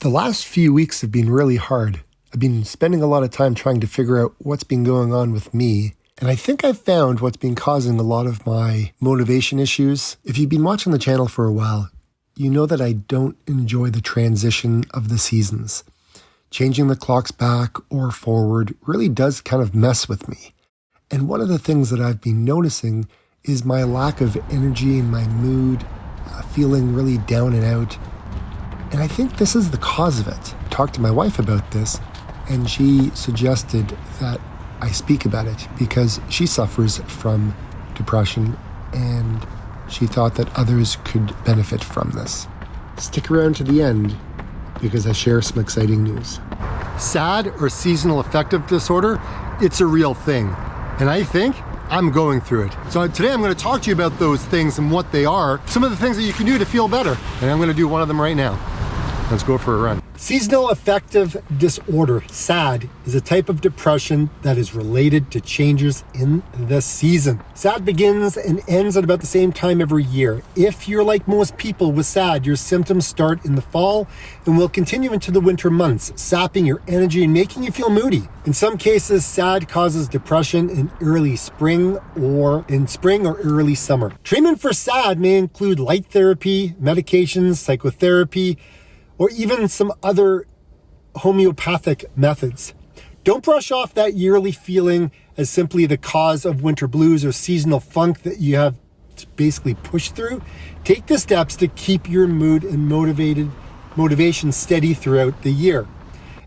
The last few weeks have been really hard. I've been spending a lot of time trying to figure out what's been going on with me. And I think I've found what's been causing a lot of my motivation issues. If you've been watching the channel for a while, you know that I don't enjoy the transition of the seasons. Changing the clocks back or forward really does kind of mess with me. And one of the things that I've been noticing is my lack of energy and my mood, feeling really down and out. And I think this is the cause of it. I talked to my wife about this, and she suggested that I speak about it because she suffers from depression and she thought that others could benefit from this. Stick around to the end because I share some exciting news. SAD, or Seasonal Affective Disorder, it's a real thing. And I think I'm going through it. So today I'm going to talk to you about those things and what they are, some of the things that you can do to feel better. And I'm going to do one of them right now. Let's go for a run. Seasonal Affective Disorder, SAD, is a type of depression that is related to changes in the season. SAD begins and ends at about the same time every year. If you're like most people with SAD, your symptoms start in the fall and will continue into the winter months, sapping your energy and making you feel moody. In some cases, SAD causes depression in early spring or early summer. Treatment for SAD may include light therapy, medications, psychotherapy, or even some other homeopathic methods. Don't brush off that yearly feeling as simply the cause of winter blues or seasonal funk that you have to basically push through. Take the steps to keep your mood and motivation steady throughout the year.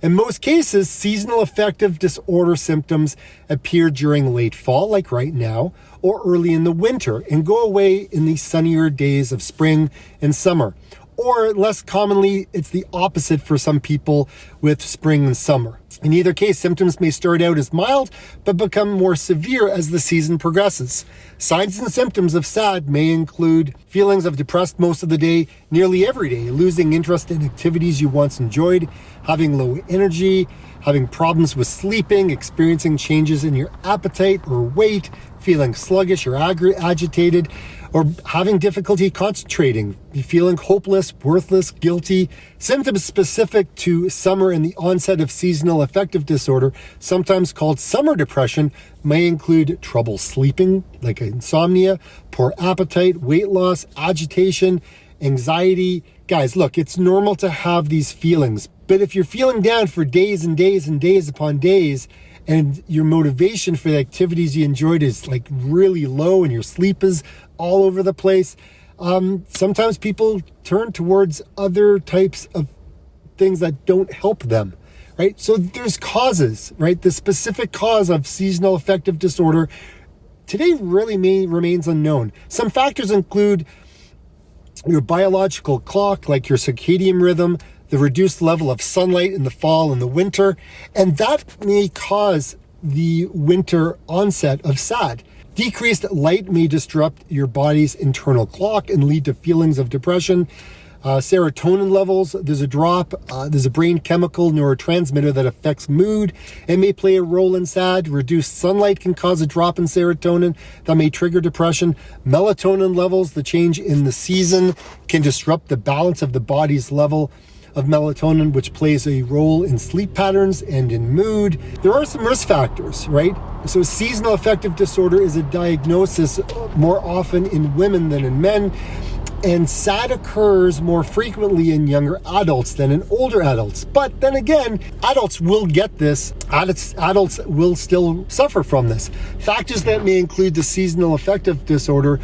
In most cases, seasonal affective disorder symptoms appear during late fall, like right now, or early in the winter, and go away in the sunnier days of spring and summer. Or less commonly, it's the opposite for some people with spring and summer. In either case, symptoms may start out as mild, but become more severe as the season progresses. Signs and symptoms of SAD may include feelings of depressed most of the day, nearly every day, losing interest in activities you once enjoyed, having low energy, having problems with sleeping, experiencing changes in your appetite or weight, feeling sluggish or agitated, or having difficulty concentrating, feeling hopeless, worthless, guilty. Symptoms specific to summer and the onset of seasonal affective disorder, sometimes called summer depression, may include trouble sleeping, like insomnia, poor appetite, weight loss, agitation, anxiety. Guys, look, it's normal to have these feelings, but if you're feeling down for days and days and days upon days, and your motivation for the activities you enjoyed is like really low and your sleep is all over the place, sometimes people turn towards other types of things that don't help them, right? So there's causes, right? The specific cause of seasonal affective disorder today really remains unknown. Some factors include your biological clock, like your circadian rhythm, the reduced level of sunlight in the fall and the winter, and that may cause the winter onset of SAD. Decreased light may disrupt your body's internal clock and lead to feelings of depression. Serotonin levels, there's a drop. There's a brain chemical neurotransmitter that affects mood and may play a role in SAD. Reduced sunlight can cause a drop in serotonin that may trigger depression. Melatonin levels, the change in the season, can disrupt the balance of the body's level of melatonin, which plays a role in sleep patterns and in mood. There are some risk factors, right? So seasonal affective disorder is a diagnosis more often in women than in men, and SAD occurs more frequently in younger adults than in older adults. But then again, adults will get this. Adults will still suffer from this. Factors that may include the seasonal affective disorder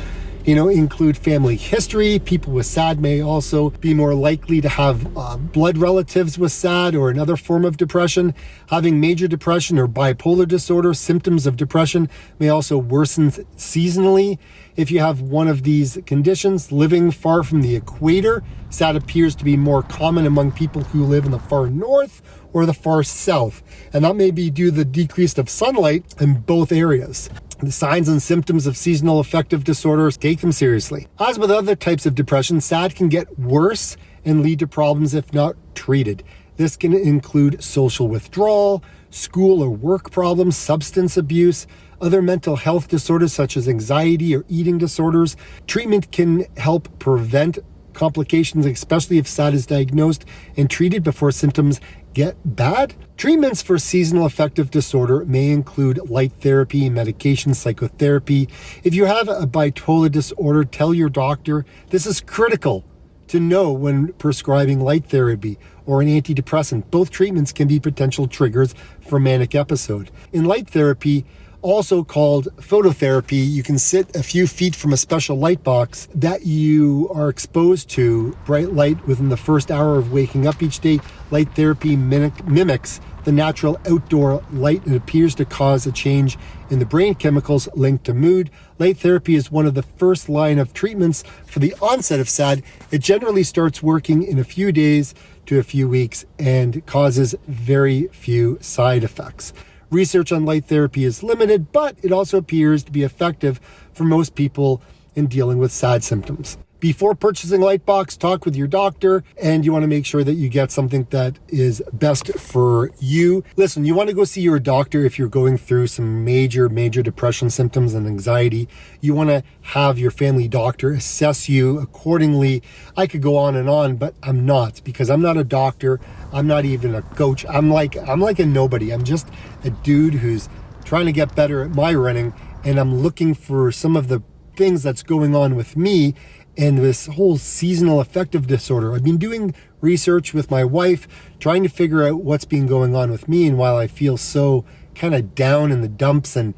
include family history. People with SAD may also be more likely to have blood relatives with SAD or another form of depression. Having major depression or bipolar disorder, symptoms of depression may also worsen seasonally. If you have one of these conditions, living far from the equator, SAD appears to be more common among people who live in the far north or the far south, and that may be due to the decrease of sunlight in both areas. The signs and symptoms of seasonal affective disorder, take them seriously. As with other types of depression, SAD can get worse and lead to problems if not treated. This can include social withdrawal, school or work problems, substance abuse, other mental health disorders such as anxiety or eating disorders. Treatment can help prevent complications, especially if SAD is diagnosed and treated before symptoms get bad. Treatments for seasonal affective disorder may include light therapy, medication, psychotherapy. If you have a bipolar disorder, tell your doctor. This is critical to know when prescribing light therapy or an antidepressant. Both treatments can be potential triggers for manic episode. In light therapy, also called phototherapy, you can sit a few feet from a special light box that you are exposed to bright light within the first hour of waking up each day. Light therapy mimics the natural outdoor light and appears to cause a change in the brain chemicals linked to mood. Light therapy is one of the first line of treatments for the onset of SAD. It generally starts working in a few days to a few weeks and causes very few side effects. Research on light therapy is limited, but it also appears to be effective for most people in dealing with SAD symptoms. Before purchasing Lightbox, talk with your doctor, and you want to make sure that you get something that is best for you. Listen, you want to go see your doctor if you're going through some major depression symptoms and anxiety. You want to have your family doctor assess you accordingly. I could go on, but I'm not, because I'm not a doctor. I'm not even a coach. I'm like a nobody. I'm just a dude who's trying to get better at my running, and I'm looking for some of the things that's going on with me and this whole seasonal affective disorder. I've been doing research with my wife, trying to figure out what's been going on with me, and while I feel so kind of down in the dumps and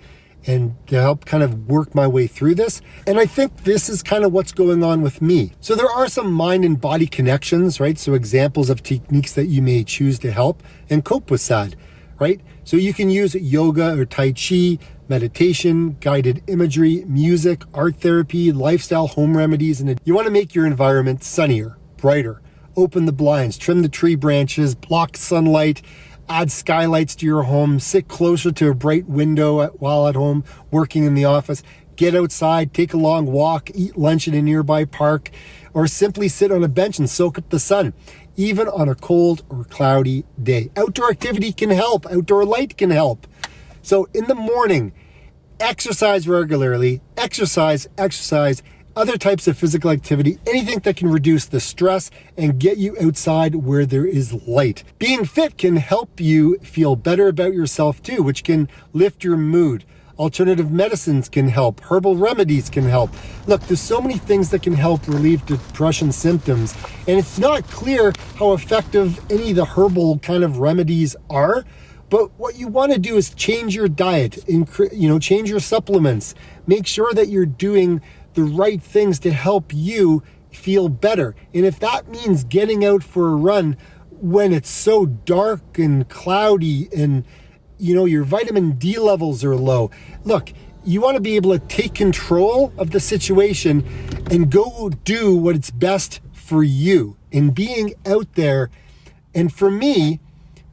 to help kind of work my way through this. And I think this is kind of what's going on with me. So there are some mind and body connections, right? So examples of techniques that you may choose to help and cope with SAD, right? So you can use yoga or Tai Chi, meditation, guided imagery, music, art therapy, lifestyle, home remedies, and you want to make your environment sunnier, brighter. Open the blinds, trim the tree branches, block sunlight, add skylights to your home, sit closer to a bright window while at home, working in the office. Get outside, take a long walk, eat lunch in a nearby park, or simply sit on a bench and soak up the sun, even on a cold or cloudy day. Outdoor activity can help. Outdoor light can help. So in the morning, exercise regularly, exercise, other types of physical activity, anything that can reduce the stress and get you outside where there is light. Being fit can help you feel better about yourself too, which can lift your mood. Alternative medicines can help. Herbal remedies can help. Look, there's so many things that can help relieve depression symptoms, and it's not clear how effective any of the herbal kind of remedies are. But what you want to do is change your diet, change your supplements. Make sure that you're doing the right things to help you feel better. And if that means getting out for a run when it's so dark and cloudy and your vitamin D levels are low, look, you want to be able to take control of the situation and go do what's best for you in being out there. And for me,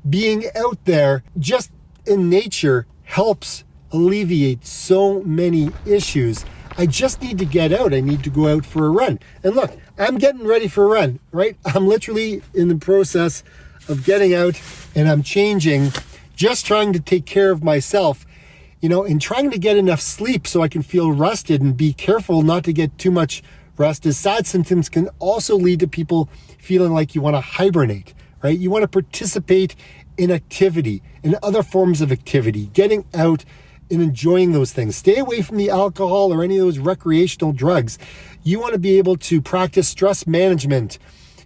being out there just in nature helps alleviate so many issues. I just need to get out. I need to go out for a run. And look, I'm getting ready for a run, right? I'm literally in the process of getting out, and I'm changing, just trying to take care of myself, and trying to get enough sleep so I can feel rested and be careful not to get too much rest, as SAD symptoms can also lead to people feeling like you want to hibernate. Right? You want to participate in activity, in other forms of activity, getting out and enjoying those things. Stay away from the alcohol or any of those recreational drugs. You want to be able to practice stress management.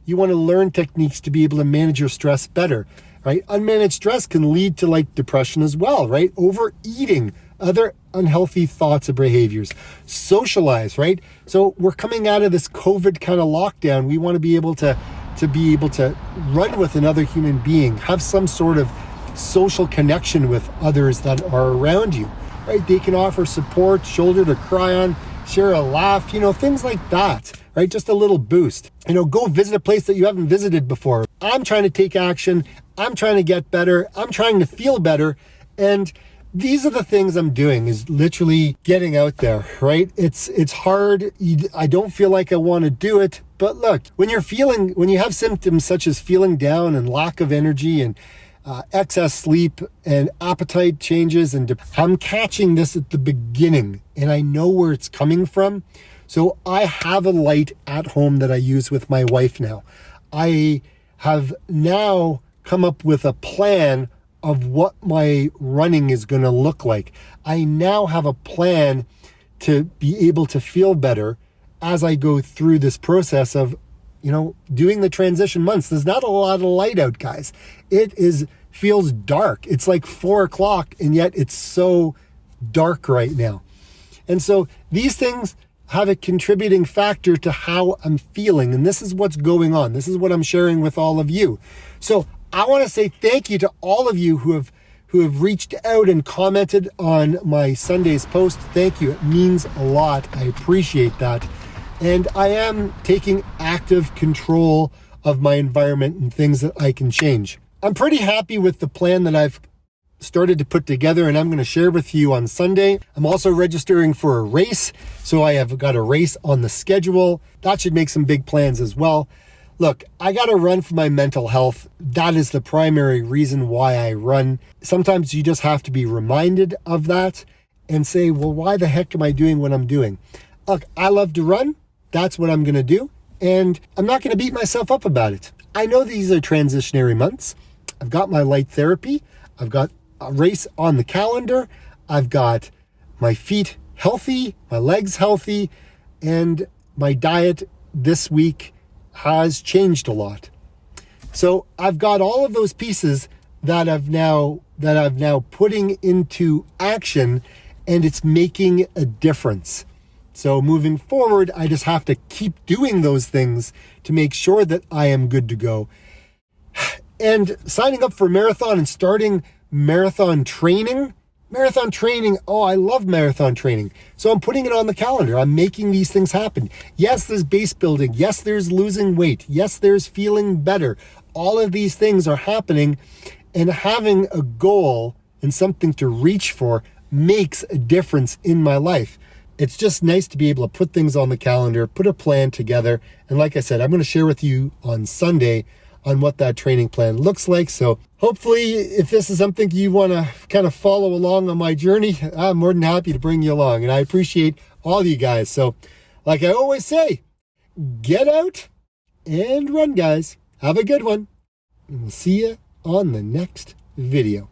You want to learn techniques to be able to manage your stress better, right? Unmanaged stress can lead to depression as well, right? Overeating, other unhealthy thoughts or behaviors. Socialize, right? So we're coming out of this COVID kind of lockdown. We want to be able to run with another human being, have some sort of social connection with others that are around you, right? They can offer support, shoulder to cry on, share a laugh, things like that, right? Just a little boost. Go visit a place that you haven't visited before. I'm trying to take action. I'm trying to get better. I'm trying to feel better. And these are the things I'm doing, is literally getting out there, right? It's hard. I don't feel like I want to do it. But look, when you have symptoms such as feeling down and lack of energy and excess sleep and appetite changes, and I'm catching this at the beginning, and I know where it's coming from. So I have a light at home that I use with my wife now. I have now come up with a plan of what my running is going to look like. I now have a plan to be able to feel better as I go through this process of, doing the transition months. There's not a lot of light out, guys. Feels dark. It's like 4:00, and yet it's so dark right now. And so these things have a contributing factor to how I'm feeling. And this is what's going on. This is what I'm sharing with all of you. So I want to say thank you to all of you who have reached out and commented on my Sunday's post. Thank you. It means a lot. I appreciate that. And I am taking active control of my environment and things that I can change. I'm pretty happy with the plan that I've started to put together, and I'm going to share with you on Sunday. I'm also registering for a race, so I have got a race on the schedule. That should make some big plans as well. Look, I got to run for my mental health. That is the primary reason why I run. Sometimes you just have to be reminded of that and say, well, why the heck am I doing what I'm doing? Look, I love to run. That's what I'm going to do. And I'm not going to beat myself up about it. I know these are transitionary months. I've got my light therapy. I've got a race on the calendar. I've got my feet healthy, my legs healthy, and my diet this week has changed a lot. So I've got all of those pieces that I've now putting into action, and it's making a difference. So moving forward, I just have to keep doing those things to make sure that I am good to go. And signing up for marathon and starting marathon training, oh, I love marathon training. So I'm putting it on the calendar. I'm making these things happen. Yes, there's base building. Yes, there's losing weight. Yes, there's feeling better. All of these things are happening, and having a goal and something to reach for makes a difference in my life. It's just nice to be able to put things on the calendar, put a plan together. And like I said, I'm going to share with you on Sunday on what that training plan looks like. So hopefully, if this is something you want to kind of follow along on my journey, I'm more than happy to bring you along. And I appreciate all you guys. So like I always say, get out and run, guys. Have a good one. And we'll see you on the next video.